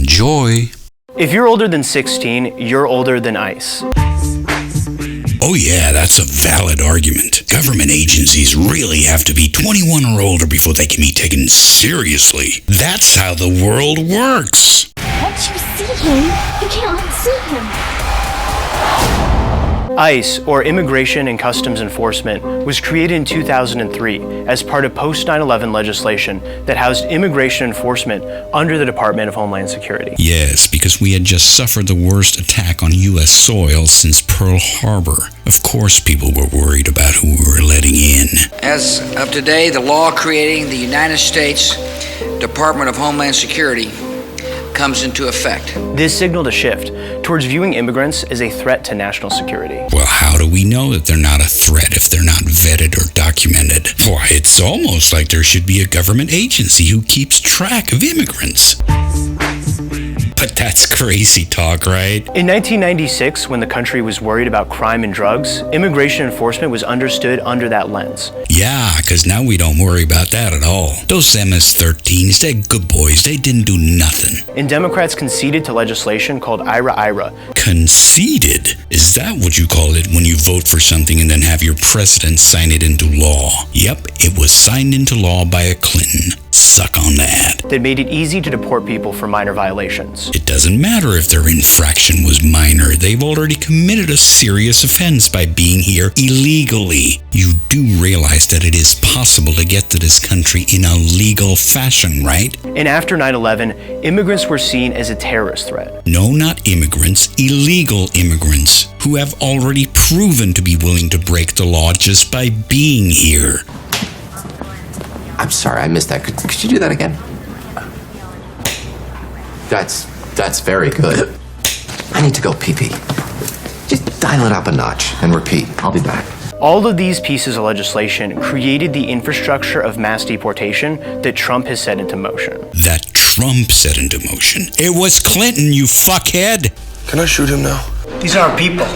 Enjoy! If you're older than 16, you're older than ICE. Oh yeah, that's a valid argument. Government agencies really have to be 21 or older before they can be taken seriously. That's how the world works. Once you see him, you can't unsee him. ICE, or Immigration and Customs Enforcement, was created in 2003 as part of post-9/11 legislation that housed immigration enforcement under the Department of Homeland Security. Yes, because we had just suffered the worst attack on U.S. soil since Pearl Harbor. Of course people were worried about who we were letting in. As of today, the law creating the United States Department of Homeland Security comes into effect. This signaled a shift towards viewing immigrants as a threat to national security. Well, how do we know that they're not a threat if they're not vetted or documented? Why, it's almost like there should be a government agency who keeps track of immigrants. But that's crazy talk, right? In 1996, when the country was worried about crime and drugs, immigration enforcement was understood under that lens. Yeah, because now we don't worry about that at all. Those MS-13s, they're good boys. They didn't do nothing. And Democrats conceded to legislation called IRA. Conceded? Is that what you call it when you vote for something and then have your president sign it into law? Yep, it was signed into law by a Clinton. Suck on that. That made it easy to deport people for minor violations. It doesn't matter if their infraction was minor. They've already committed a serious offense by being here illegally. You do realize that it is possible to get to this country in a legal fashion, right? And after 9/11, immigrants were seen as a terrorist threat. No, not immigrants, illegal immigrants who have already proven to be willing to break the law just by being here. I'm sorry, I missed that. Could you do that again? That's very good. I need to go pee-pee. Just dial it up a notch and repeat. I'll be back. All of these pieces of legislation created the infrastructure of mass deportation that Trump has set into motion. That Trump set into motion? It was Clinton, you fuckhead! Can I shoot him now? These aren't people.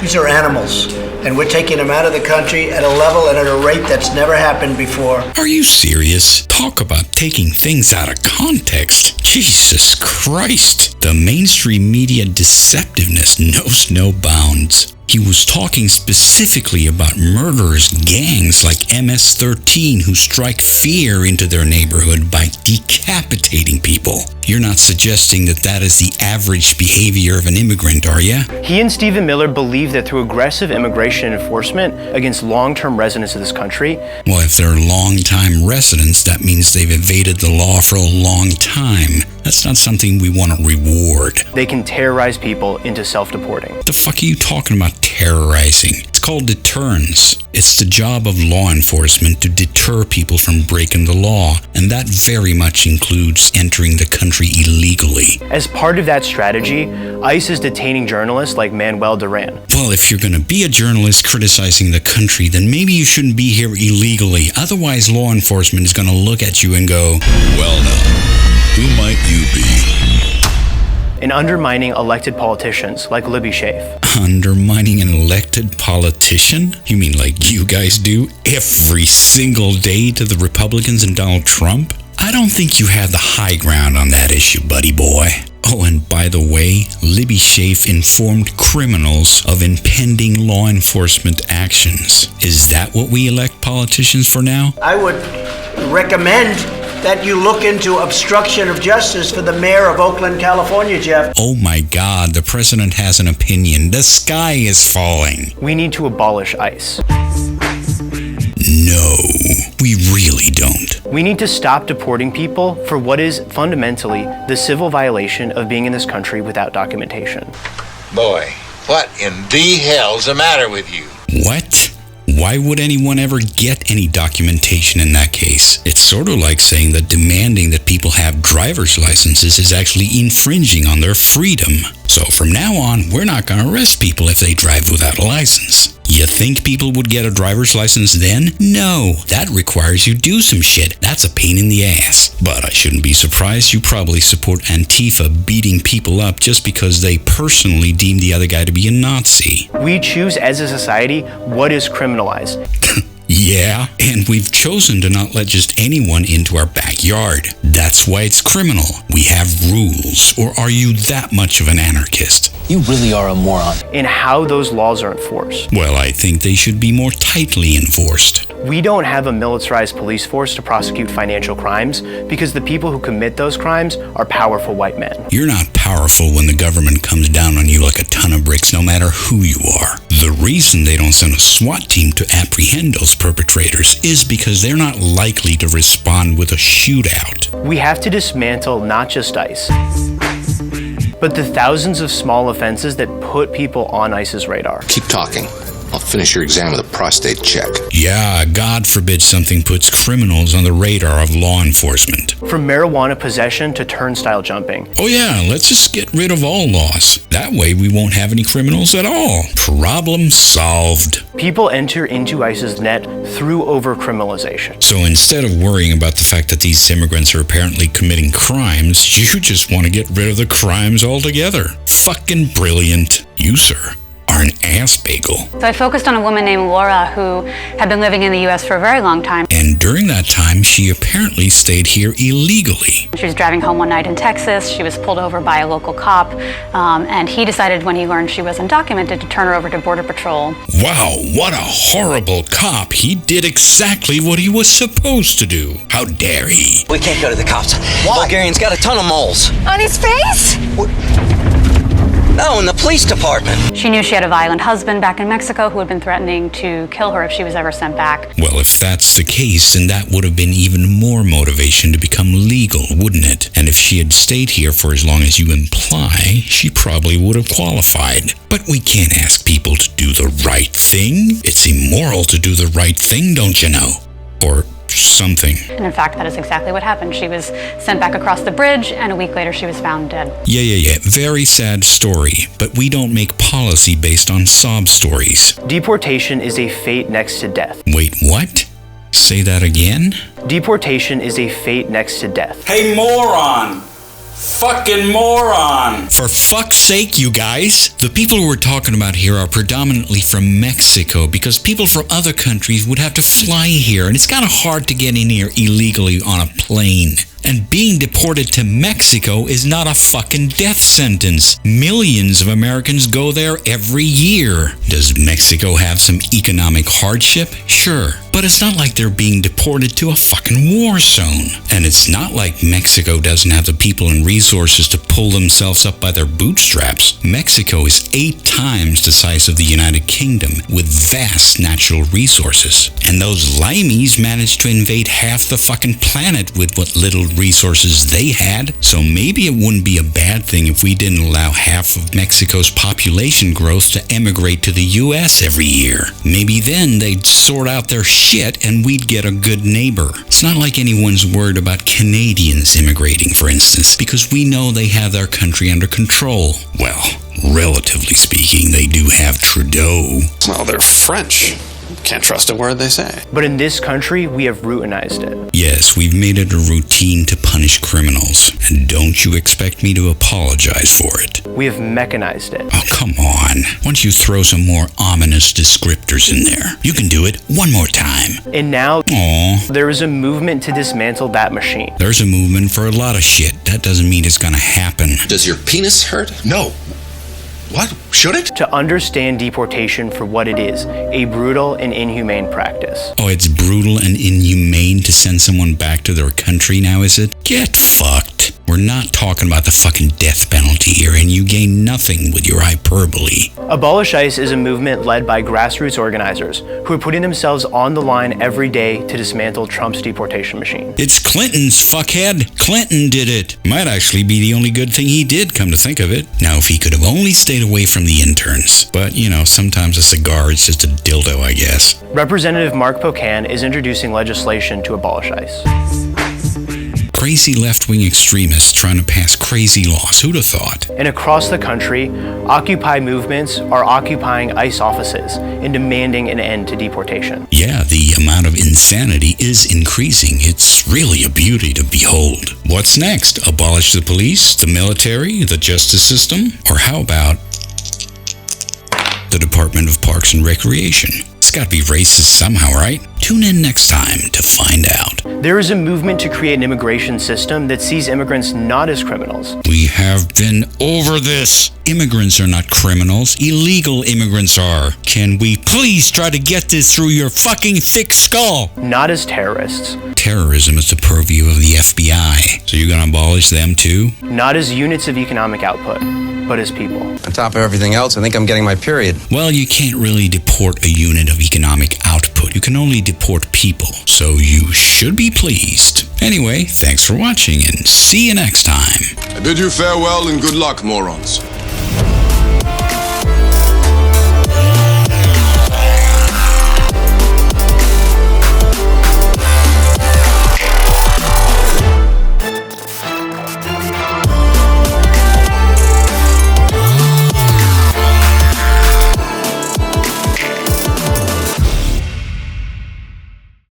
These are animals. And we're taking them out of the country at a level and at a rate that's never happened before. Are you serious? Talk about taking things out of context. Jesus Christ. The mainstream media deceptiveness knows no bounds. He was talking specifically about murderous gangs like MS-13 who strike fear into their neighborhood by decapitating people. You're not suggesting that that is the average behavior of an immigrant, are you? He and Stephen Miller believe that through aggressive immigration enforcement against long-term residents of this country... Well, if they're long-time residents, that means they've evaded the law for a long time. That's not something we want to reward. They can terrorize people into self-deporting. The fuck are you talking about terrorizing? It's called deterrence. It's the job of law enforcement to deter people from breaking the law, and that very much includes entering the country illegally. As part of that strategy, ICE is detaining journalists like Manuel Duran. Well, if you're going to be a journalist criticizing the country, then maybe you shouldn't be here illegally. Otherwise, law enforcement is going to look at you and go, "Well now, who might you be?" And undermining elected politicians like Libby Schaaf. Undermining an elected politician? You mean like you guys do every single day to the Republicans and Donald Trump? I don't think you have the high ground on that issue, buddy boy. Oh, and by the way, Libby Schaaf informed criminals of impending law enforcement actions. Is that what we elect politicians for now? I would recommend that you look into obstruction of justice for the mayor of Oakland, California, Jeff. Oh my God, the president has an opinion. The sky is falling. We need to abolish ICE. No, we really don't. We need to stop deporting people for what is fundamentally the civil violation of being in this country without documentation. Boy, what in the hell's the matter with you? What? Why would anyone ever get any documentation in that case? It's sort of like saying that demanding that people have driver's licenses is actually infringing on their freedom. So from now on, we're not going to arrest people if they drive without a license. You think people would get a driver's license then? No, that requires you do some shit. That's a pain in the ass. But I shouldn't be surprised you probably support Antifa beating people up just because they personally deem the other guy to be a Nazi. We choose as a society what is criminalized. Yeah, and we've chosen to not let just anyone into our backyard. That's why it's criminal. We have rules. Or are you that much of an anarchist? You really are a moron. In how those laws are enforced. Well, I think they should be more tightly enforced. We don't have a militarized police force to prosecute financial crimes because the people who commit those crimes are powerful white men. You're not powerful when the government comes down on you like a ton of bricks, no matter who you are. The reason they don't send a SWAT team to apprehend those perpetrators is because they're not likely to respond with a shootout. We have to dismantle not just ICE, but the thousands of small offenses that put people on ICE's radar. Keep talking. I'll finish your exam with a prostate check. Yeah, God forbid something puts criminals on the radar of law enforcement. From marijuana possession to turnstile jumping. Oh yeah, let's just get rid of all laws. That way we won't have any criminals at all. Problem solved. People enter into ICE's net through overcriminalization. So instead of worrying about the fact that these immigrants are apparently committing crimes, you just want to get rid of the crimes altogether. Fucking brilliant. You, sir, are an ass bagel. So I focused on a woman named Laura who had been living in the U.S. for a very long time. And during that time, she apparently stayed here illegally. She was driving home one night in Texas. She was pulled over by a local cop, and he decided when he learned she was undocumented to turn her over to Border Patrol. Wow, what a horrible cop. He did exactly what he was supposed to do. How dare he? We can't go to the cops. Why? Bulgarian's got a ton of moles. On his face? No, in the police department. She knew she had a violent husband back in Mexico who had been threatening to kill her if she was ever sent back. Well, if that's the case, then that would have been even more motivation to become legal, wouldn't it? And if she had stayed here for as long as you imply, she probably would have qualified. But we can't ask people to do the right thing. It's immoral to do the right thing, don't you know? Or something. And in fact, that is exactly what happened. She was sent back across the bridge, and a week later she was found dead. Yeah. Very sad story. But we don't make policy based on sob stories. Deportation is a fate next to death. Wait, what? Say that again? Deportation is a fate next to death. Hey, moron! Fucking moron! For fuck's sake, you guys! The people who we're talking about here are predominantly from Mexico because people from other countries would have to fly here, and it's kind of hard to get in here illegally on a plane. And being deported to Mexico is not a fucking death sentence. Millions of Americans go there every year. Does Mexico have some economic hardship? Sure. But it's not like they're being deported to a fucking war zone. And it's not like Mexico doesn't have the people and resources to pull themselves up by their bootstraps. Mexico is 8 times the size of the United Kingdom with vast natural resources. And those limeys managed to invade half the fucking planet with what little resources they had. So maybe it wouldn't be a bad thing if we didn't allow half of Mexico's population growth to emigrate to the US every year. Maybe then they'd sort out their shit and we'd get a good neighbor. It's not like anyone's worried about Canadians immigrating, for instance, because we know they have their country under control. Well, relatively speaking, they do have Trudeau. Well, they're French. Can't trust a word they say. But in this country, we have routinized it. Yes, we've made it a routine to punish criminals. And don't you expect me to apologize for it. We have mechanized it. Oh, come on. Why don't you throw some more ominous descriptors in there? You can do it one more time. And now, Aw. there is a movement to dismantle that machine. There's a movement for a lot of shit. That doesn't mean it's gonna happen. Does your penis hurt? No. What? Should it? To understand deportation for what it is, a brutal and inhumane practice. Oh, it's brutal and inhumane to send someone back to their country now, is it? Get fucked. We're not talking about the fucking death penalty here, and you gain nothing with your hyperbole. Abolish ICE is a movement led by grassroots organizers who are putting themselves on the line every day to dismantle Trump's deportation machine. It's Clinton's, fuckhead. Clinton did it. Might actually be the only good thing he did, come to think of it. Now, if he could have only stayed away from the interns. But, you know, sometimes a cigar is just a dildo, I guess. Representative Mark Pocan is introducing legislation to abolish ICE. Crazy left-wing extremists trying to pass crazy laws. Who'd have thought? And across the country, Occupy movements are occupying ICE offices and demanding an end to deportation. Yeah, the amount of insanity is increasing. It's really a beauty to behold. What's next? Abolish the police, the military, the justice system? Or how about the Department of Parks and Recreation. It's got to be racist somehow, right? Tune in next time to find out. There is a movement to create an immigration system that sees immigrants not as criminals. We have been over this. Immigrants are not criminals. Illegal immigrants are. Can we please try to get this through your fucking thick skull? Not as terrorists. Terrorism is the purview of the FBI. So you're gonna abolish them too? Not as units of economic output, but as people. On top of everything else, I think I'm getting my period. Well, you can't really deport a unit of economic output. You can only deport people. So you should be pleased. Anyway, thanks for watching and see you next time. I bid you farewell and good luck, morons.